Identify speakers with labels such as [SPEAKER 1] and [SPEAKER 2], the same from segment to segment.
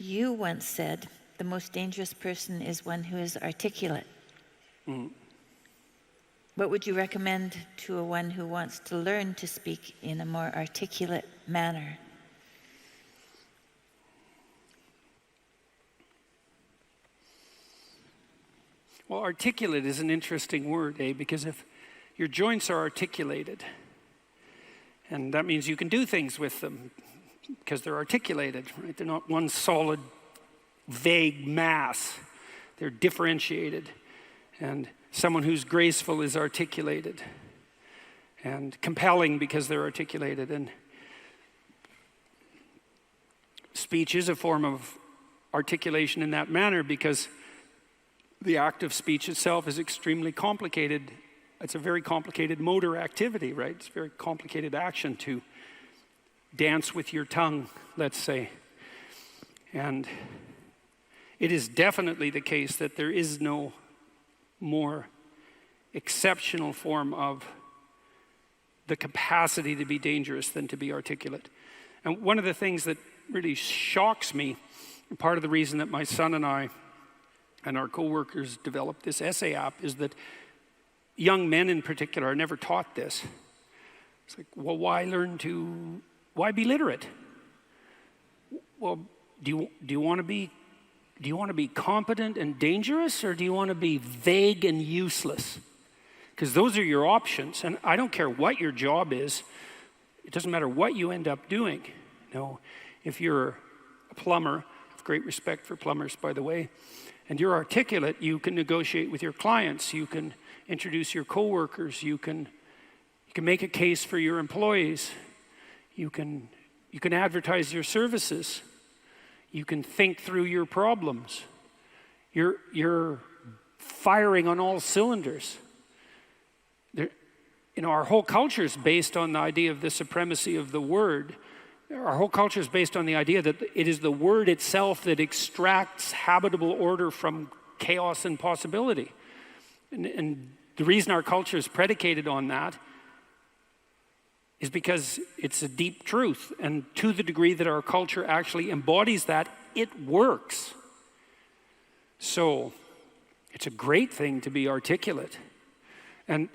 [SPEAKER 1] You once said, the most dangerous person is one who is articulate. What would you recommend to a one who wants to learn to speak in a more articulate manner?
[SPEAKER 2] Well, articulate is an interesting word, because if your joints are articulated, and that means you can do things with them because they're articulated, right? They're not one solid, vague mass. They're differentiated. And someone who's graceful is articulated and compelling because they're articulated. And speech is a form of articulation in that manner because the act of speech itself is extremely complicated. It's a very complicated motor activity, right? It's a very complicated action to dance with your tongue, let's say. And it is definitely the case that there is no more exceptional form of the capacity to be dangerous than to be articulate. And one of the things that really shocks me, and part of the reason that my son and I and our co-workers developed this essay app, is that young men in particular are never taught this. It's like, well, why be literate? Well, do you want to be competent and dangerous, or do you want to be vague and useless? Because those are your options. And I don't care what your job is. It doesn't matter what you end up doing. If you're a plumber, I have great respect for plumbers, by the way, and you're articulate, you can negotiate with your clients, you can introduce your coworkers, you can make a case for your employees, you can advertise your services, you can think through your problems. You're firing on all cylinders. Our whole culture is based on the idea of the supremacy of the word. Our whole culture is based on the idea that it is the word itself that extracts habitable order from chaos and possibility. And the reason our culture is predicated on that is because it's a deep truth. And to the degree that our culture actually embodies that, it works. So it's a great thing to be articulate. And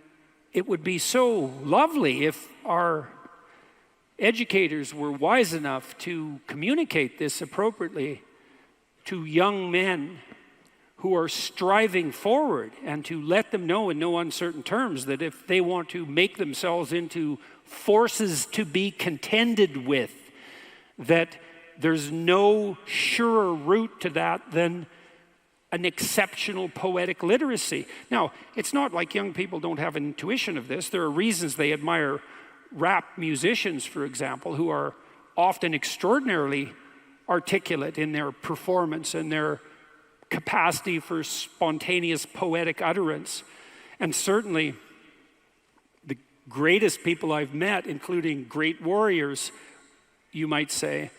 [SPEAKER 2] it would be so lovely if our educators were wise enough to communicate this appropriately to young men who are striving forward, and to let them know in no uncertain terms that if they want to make themselves into forces to be contended with, that there's no surer route to that than an exceptional poetic literacy. Now, it's not like young people don't have an intuition of this. There are reasons they admire rap musicians, for example, who are often extraordinarily articulate in their performance and their capacity for spontaneous poetic utterance. And certainly the greatest people I've met, including great warriors, you might say,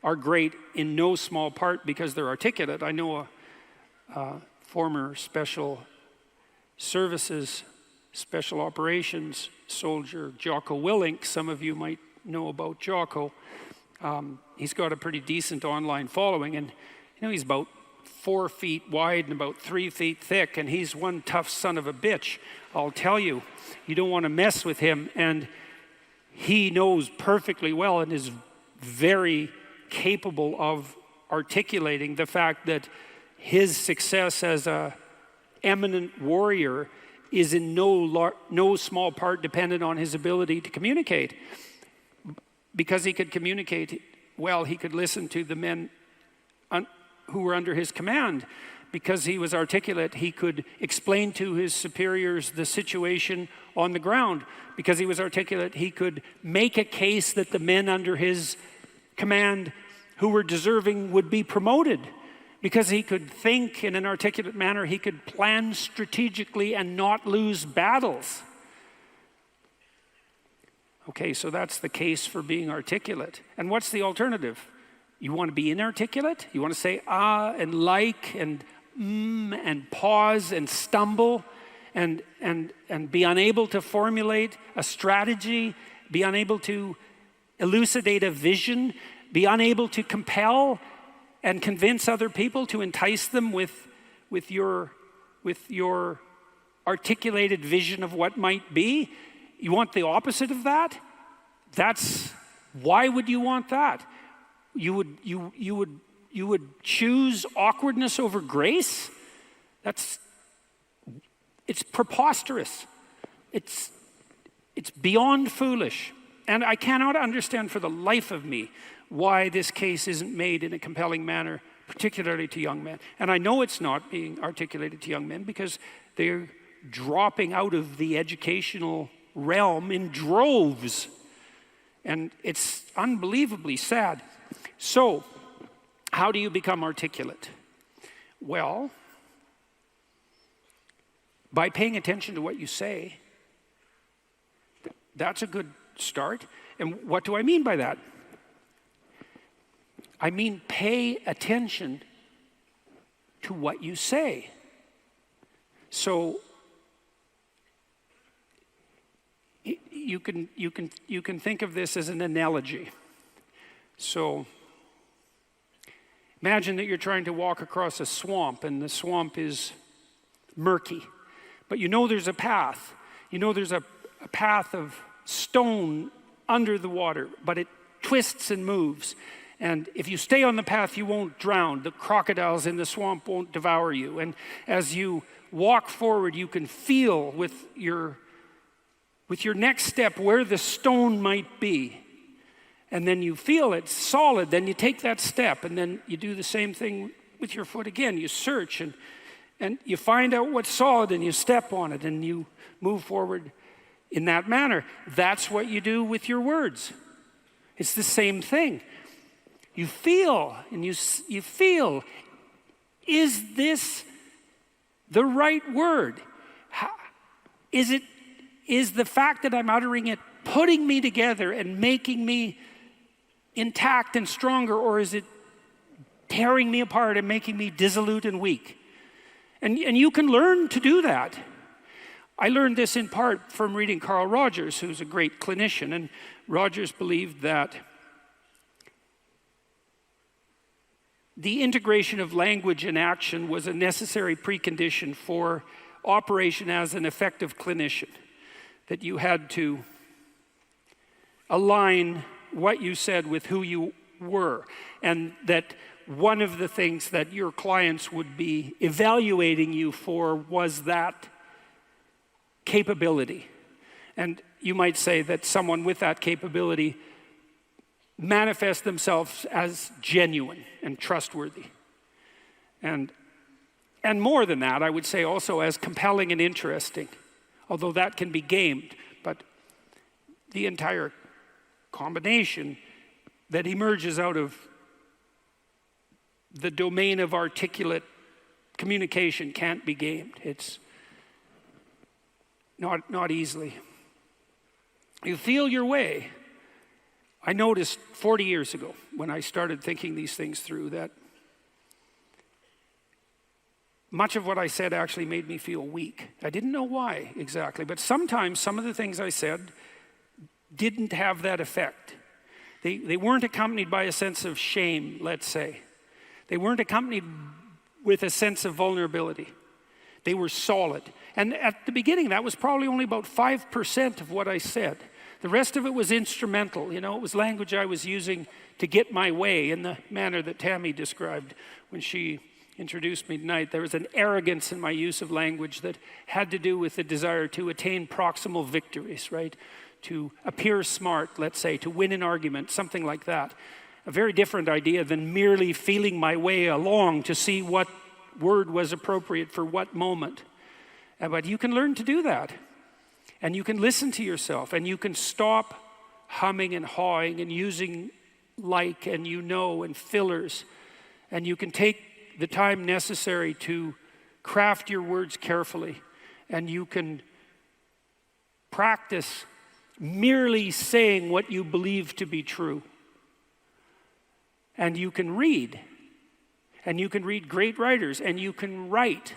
[SPEAKER 2] are great in no small part because they're articulate. I know a former special services, special operations soldier, Jocko Willink. Some of you might know about Jocko. He's got a pretty decent online following, and he's about 4 feet wide and about 3 feet thick, and he's one tough son of a bitch. I'll tell you, you don't want to mess with him, and he knows perfectly well and is very capable of articulating the fact that his success as a eminent warrior is in no small part dependent on his ability to communicate. Because he could communicate well, he could listen to the men who were under his command. Because he was articulate, he could explain to his superiors the situation on the ground. Because he was articulate, he could make a case that the men under his command who were deserving would be promoted. Because he could think in an articulate manner, he could plan strategically and not lose battles. Okay, so that's the case for being articulate. And what's the alternative? You want to be inarticulate? You want to say and like and and pause and stumble and be unable to formulate a strategy, be unable to elucidate a vision, be unable to compel? and convince other people, to entice them with your articulated vision of what might be? You want the opposite of that? Why would you want that? You would choose awkwardness over grace? It's preposterous. It's beyond foolish. And I cannot understand for the life of me why this case isn't made in a compelling manner, particularly to young men. And I know it's not being articulated to young men because they're dropping out of the educational realm in droves. And it's unbelievably sad. So, how do you become articulate? Well, by paying attention to what you say. That's a good start. And what do I mean by that? I mean, pay attention to what you say. So you can think of this as an analogy. So imagine that you're trying to walk across a swamp, and the swamp is murky, but you know there's a path. You know there's a path of stone under the water, but it twists and moves. And if you stay on the path, you won't drown. The crocodiles in the swamp won't devour you. And as you walk forward, you can feel with your next step where the stone might be. And then you feel it's solid. Then you take that step, and then you do the same thing with your foot again. You search, and you find out what's solid, and you step on it, and you move forward in that manner. That's what you do with your words. It's the same thing. You feel, and you feel, is this the right word? Is the fact that I'm uttering it putting me together and making me intact and stronger, or is it tearing me apart and making me dissolute and weak? And you can learn to do that. I learned this in part from reading Carl Rogers, who's a great clinician, and Rogers believed that the integration of language and action was a necessary precondition for operation as an effective clinician, that you had to align what you said with who you were, and that one of the things that your clients would be evaluating you for was that capability. And you might say that someone with that capability manifest themselves as genuine and trustworthy. And more than that, I would say also as compelling and interesting, although that can be gamed. But the entire combination that emerges out of the domain of articulate communication can't be gamed. It's not easily. You feel your way. I noticed 40 years ago when I started thinking these things through that much of what I said actually made me feel weak. I didn't know why exactly, but sometimes some of the things I said didn't have that effect. They weren't accompanied by a sense of shame, let's say. They weren't accompanied with a sense of vulnerability. They were solid. And at the beginning, that was probably only about 5% of what I said. The rest of it was instrumental. It was language I was using to get my way in the manner that Tammy described when she introduced me tonight. There was an arrogance in my use of language that had to do with the desire to attain proximal victories, right? To appear smart, let's say, to win an argument, something like that. A very different idea than merely feeling my way along to see what word was appropriate for what moment. But you can learn to do that. And you can listen to yourself, and you can stop humming and hawing and using like and and fillers. And you can take the time necessary to craft your words carefully. And you can practice merely saying what you believe to be true. And you can read. And you can read great writers. And you can write.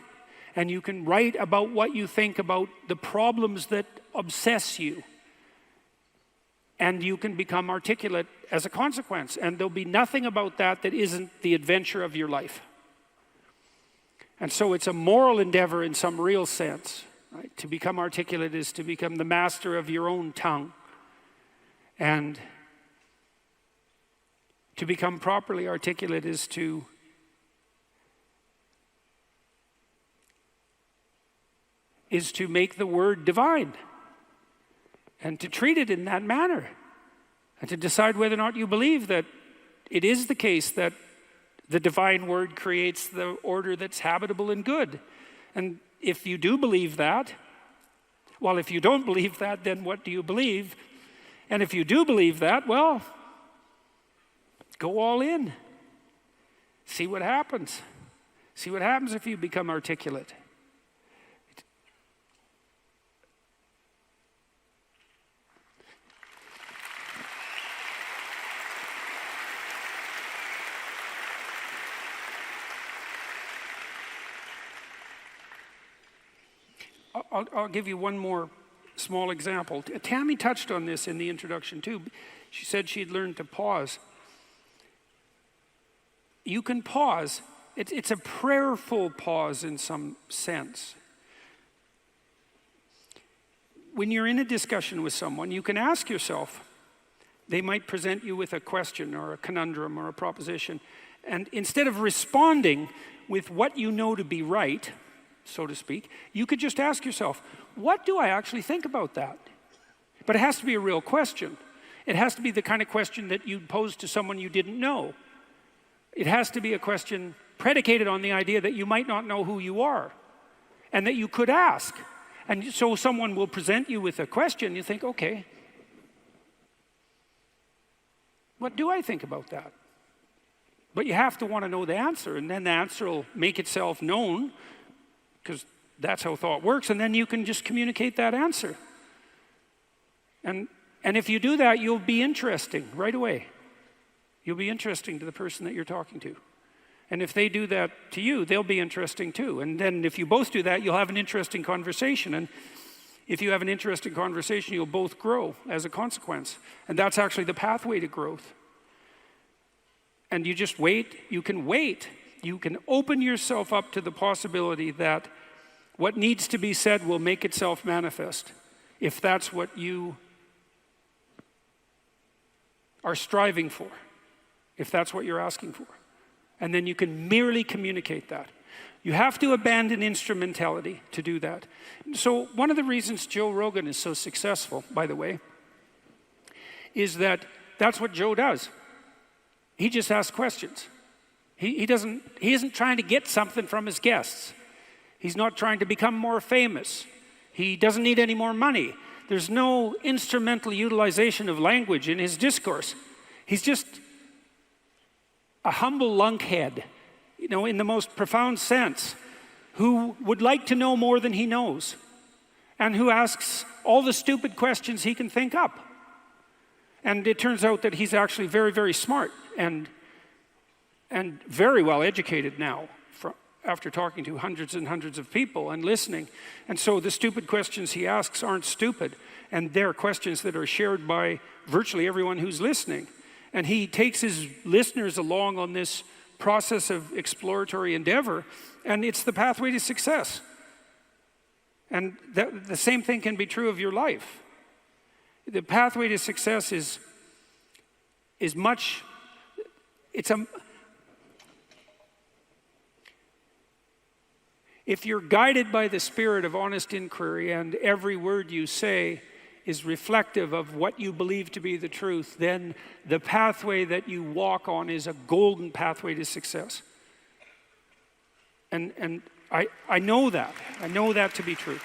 [SPEAKER 2] And you can write about what you think about the problems that obsess you. And you can become articulate as a consequence. And there'll be nothing about that that isn't the adventure of your life. And so it's a moral endeavor in some real sense. Right? To become articulate is to become the master of your own tongue. And to become properly articulate is to make the word divine and to treat it in that manner and to decide whether or not you believe that it is the case that the divine word creates the order that's habitable and good. And if you do believe that, well, if you don't believe that, then what do you believe? And if you do believe that, well, go all in. See what happens. See what happens if you become articulate. I'll give you one more small example. Tammy touched on this in the introduction too. She said she'd learned to pause. You can pause. It's a prayerful pause in some sense. When you're in a discussion with someone, you can ask yourself, they might present you with a question or a conundrum or a proposition, and instead of responding with what you know to be right, so to speak, you could just ask yourself, what do I actually think about that? But it has to be a real question. It has to be the kind of question that you'd pose to someone you didn't know. It has to be a question predicated on the idea that you might not know who you are and that you could ask. And so someone will present you with a question, you think, okay, what do I think about that? But you have to want to know the answer, and then the answer will make itself known, because that's how thought works, and then you can just communicate that answer. And if you do that, you'll be interesting right away. You'll be interesting to the person that you're talking to. And if they do that to you, they'll be interesting too. And then if you both do that, you'll have an interesting conversation. And if you have an interesting conversation, you'll both grow as a consequence. And that's actually the pathway to growth. And you just wait. You can wait. You can open yourself up to the possibility that what needs to be said will make itself manifest, if that's what you are striving for, if that's what you're asking for. And then you can merely communicate that. You have to abandon instrumentality to do that. So one of the reasons Joe Rogan is so successful, by the way, is that that's what Joe does. He just asks questions. He isn't trying to get something from his guests. He's not trying to become more famous. He doesn't need any more money. There's no instrumental utilization of language in his discourse. He's just a humble lunkhead, in the most profound sense, who would like to know more than he knows, and who asks all the stupid questions he can think up. And it turns out that he's actually very, very smart and very well educated now, after talking to hundreds and hundreds of people and listening. And so the stupid questions he asks aren't stupid, and they're questions that are shared by virtually everyone who's listening. And he takes his listeners along on this process of exploratory endeavor, and it's the pathway to success. And the same thing can be true of your life. The pathway to success is much, if you're guided by the spirit of honest inquiry and every word you say is reflective of what you believe to be the truth, then the pathway that you walk on is a golden pathway to success. And I know that. I know that to be true.